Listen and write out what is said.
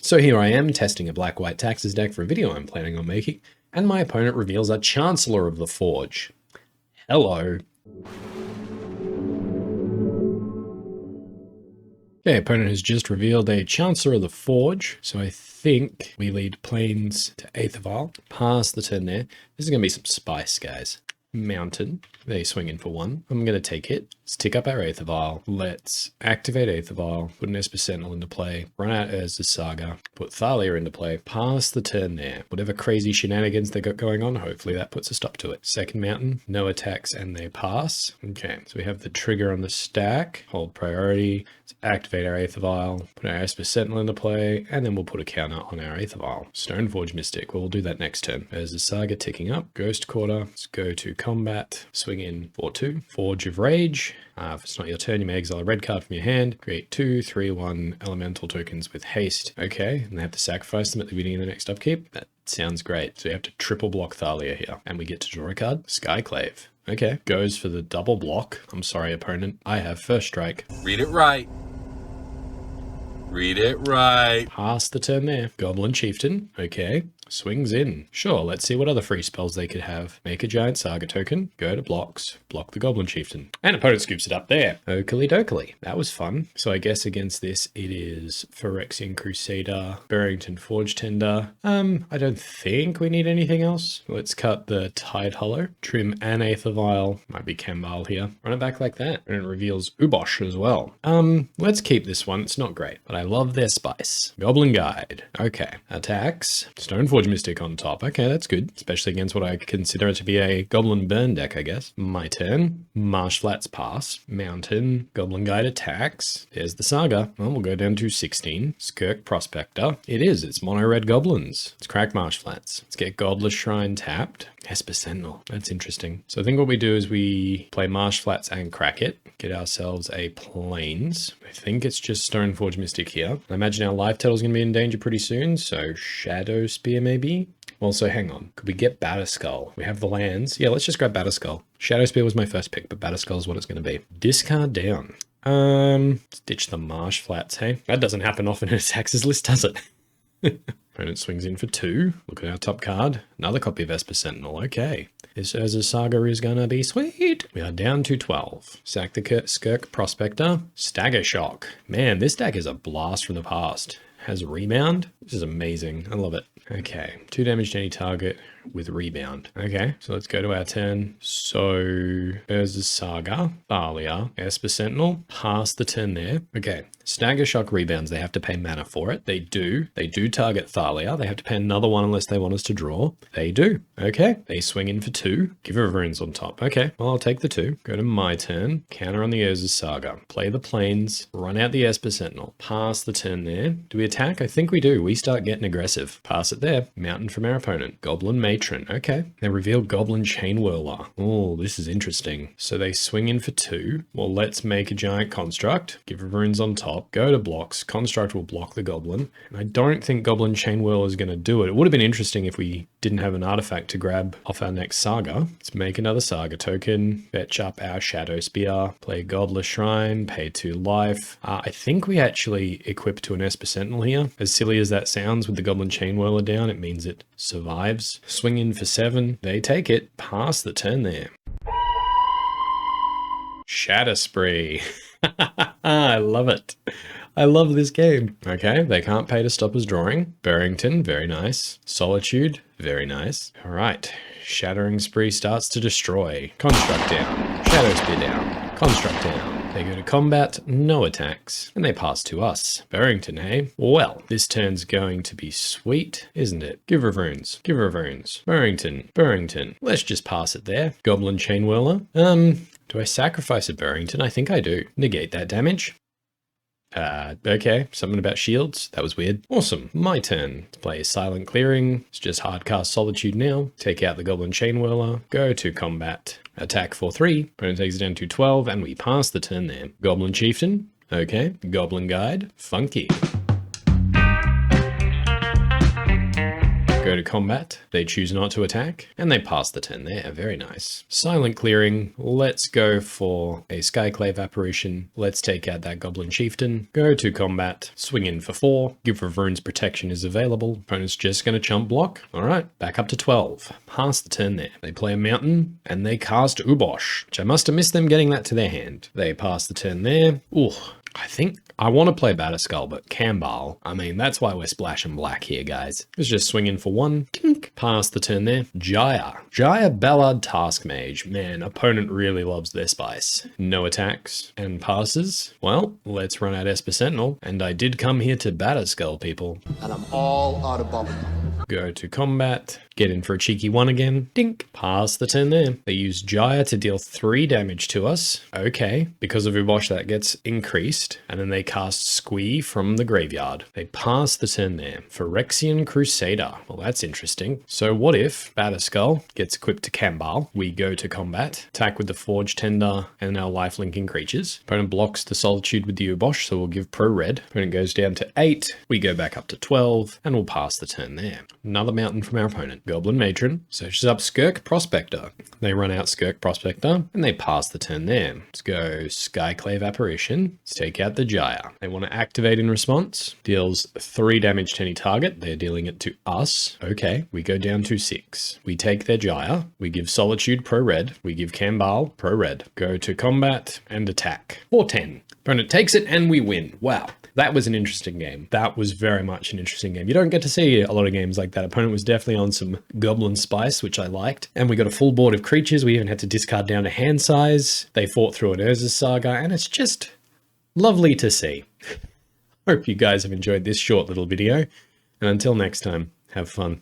So here I am testing a black-white taxes deck for a video I'm planning on making, and my opponent reveals a Chancellor of the Forge. Hello. Okay, opponent has just revealed a Chancellor of the Forge, so I think we lead Plains to Aethervile. Pass the turn there. This is going to be some spice, guys. Mountain. They swing in for 1. I'm going to take it. Let's tick up our Aethervile. Let's activate Aethervile. Put an Esper Sentinel into play. Run out as the Saga. Put Thalia into play. Pass the turn there. Whatever crazy shenanigans they got going on, hopefully that puts a stop to it. Second Mountain. No attacks and they pass. Okay, so we have the trigger on the stack. Hold priority. Let's activate our Aethervile. Put our Esper Sentinel into play. And then we'll put a counter on our Aethervile. Stoneforge Mystic. We'll do that next turn. There's the Saga ticking up. Ghost Quarter. Let's go to combat. Swing in 4-2. Forge of Rage. If it's not your turn, you may exile a red card from your hand. Create 2, 3, 1 elemental tokens with haste. Okay, and they have to sacrifice them at the beginning of the next upkeep. That sounds great. So we have to triple block Thalia here. And we get to draw a card. Skyclave. Okay, goes for the double block. I'm sorry, opponent. I have first strike. Read it right. Read it right. Pass the turn there. Goblin Chieftain. Okay. Swings in. Sure, let's see what other free spells they could have. Make a giant Saga token. Go to blocks. Block the Goblin Chieftain. And opponent scoops it up there. Oakley dokley. That was fun. So I guess against this, it is Phyrexian Crusader, Barrington Forge Tender. I don't think we need anything else. Let's cut the Tide Hollow. Trim and Aethervile. Might be Kambal here. Run it back like that. And it reveals Ubosh as well. Let's keep this one. It's not great, but I love their spice. Goblin Guide. Okay. Attacks. Stoneforge Mystic on top. Okay, that's good. Especially against what I consider to be a Goblin Burn deck, I guess. My turn. Marsh Flats pass. Mountain. Goblin Guide attacks. There's the Saga. Well, we'll go down to 16. Skirk Prospector. It is. It's mono red goblins. Let's crack Marsh Flats. Let's get Godless Shrine tapped. Esper Sentinel. That's interesting. So I think what we do is we play Marsh Flats and crack it. Get ourselves a Plains. I think it's just Stoneforge Mystic here. I imagine our life total is going to be in danger pretty soon. So Shadow Spear maybe. Also, hang on. Could we get Batterskull? We have the lands. Yeah, let's just grab Batterskull. Shadow Spear was my first pick, but Batterskull is what it's going to be. Discard down. Let's ditch the Marsh Flats, hey? That doesn't happen often in a taxes list, does it? Opponent swings in for 2. Look at our top card. Another copy of Esper Sentinel. Okay. This Urza Saga is gonna be sweet. We are down to 12. Sack the Skirk Prospector. Stagger Shock. Man, this deck is a blast from the past. Has Rebound. This is amazing. I love it. Okay. 2 damage to any target with Rebound. Okay, so let's go to our turn. So Urza Saga, Thalia, Esper Sentinel, pass the turn there. Okay, Stagger Shock rebounds. They have to pay mana for it. They do. They do target Thalia. They have to pay another one unless they want us to draw. They do. Okay, they swing in for 2. Give her runes on top. Okay, well, I'll take the 2. Go to my turn. Counter on the Urza Saga. Play the Plains. Run out the Esper Sentinel. Pass the turn there. Do we attack? I think we do. We start getting aggressive. Pass it there. Mountain from our opponent. Goblin Matron. Okay. They reveal Goblin Chain Whirler. Oh, this is interesting. So they swing in for 2. Well, let's make a giant construct. Give her runes on top. Go to blocks. Construct will block the Goblin. And I don't think Goblin Chain Whirler is going to do it. It would have been interesting if we didn't have an artifact to grab off our next Saga. Let's make another Saga token. Fetch up our Shadow Spear. Play Godless Shrine. Pay 2 life. I think we actually equip to an Esper Sentinel here. As silly as that sounds with the Goblin Chain Whirler down, it means it survives. Swing in for 7. They take it. Pass the turn there. Shatter Spree. I love it. I love this game. Okay, they can't pay to stop us drawing. Barrington, very nice. Solitude, very nice. All right, Shattering Spree starts to destroy. Construct down. Shadow Spear down. Construct down. They go to combat, no attacks, and they pass to us. Barrington, hey? Well, this turn's going to be sweet, isn't it? Give her runes. Give her runes. Barrington. Barrington. Let's just pass it there. Goblin Chain Whirler. Do I sacrifice a Barrington? I think I do. Negate that damage. Okay, something about shields. That was weird. Awesome. My turn. Let's play Silent Clearing. It's just hard cast Solitude now. Take out the Goblin Chain Whirler. Go to combat. Attack for 3. Opponent takes it down to 12, and we pass the turn there. Goblin Chieftain. Okay. Goblin Guide. Funky. Go to combat. They choose not to attack, and they pass the turn there. Very nice. Silent clearing. Let's go for a Skyclave apparition. Let's take out that Goblin Chieftain. Go to combat. Swing in for 4. Give of Runes protection is available. Opponent's just going to chump block. All right, back up to 12. Pass the turn there. They play a mountain, and they cast Ubosh, which I must have missed them getting that to their hand. They pass the turn there. Ooh, I think I want to play Batterskull, but Kambal, I mean, that's why we're splashing black here, guys. Let's just swing in for 1. Tink. Pass the turn there. Jaya Ballard Task Mage. Man, opponent really loves their spice. No attacks and passes. Well, let's run out Esper Sentinel. And I did come here to Batterskull, people. And I'm all out of bubble. Go to combat. Get in for a cheeky 1 again. Dink. Pass the turn there. They use Jaya to deal 3 damage to us. Okay. Because of Ubosh, that gets increased. And then they cast Squee from the graveyard. They pass the turn there. Phyrexian Crusader. Well, that's interesting. So what if Batterskull gets equipped to Kambal? We go to combat. Attack with the Forge Tender and our life-linking creatures. Opponent blocks the Solitude with the Ubosh, so we'll give pro red. Opponent goes down to 8. We go back up to 12. And we'll pass the turn there. Another mountain from our opponent. Goblin Matron searches up Skirk Prospector. They run out Skirk Prospector and they pass the turn there. Let's go Skyclave Apparition. Let's take out the Jaya. They want to activate in response. Deals 3 damage to any target. They're dealing it to us. Okay, we go down to 6. We take their Jaya. We give Solitude pro red. We give Kambal pro red. Go to combat and attack. 4-10. Opponent takes it and we win. Wow. That was an interesting game. That was very much an interesting game. You don't get to see a lot of games like that. Opponent was definitely on some Goblin Spice, which I liked. And we got a full board of creatures. We even had to discard down to hand size. They fought through an Urza's Saga, and it's just lovely to see. Hope you guys have enjoyed this short little video. And until next time, have fun.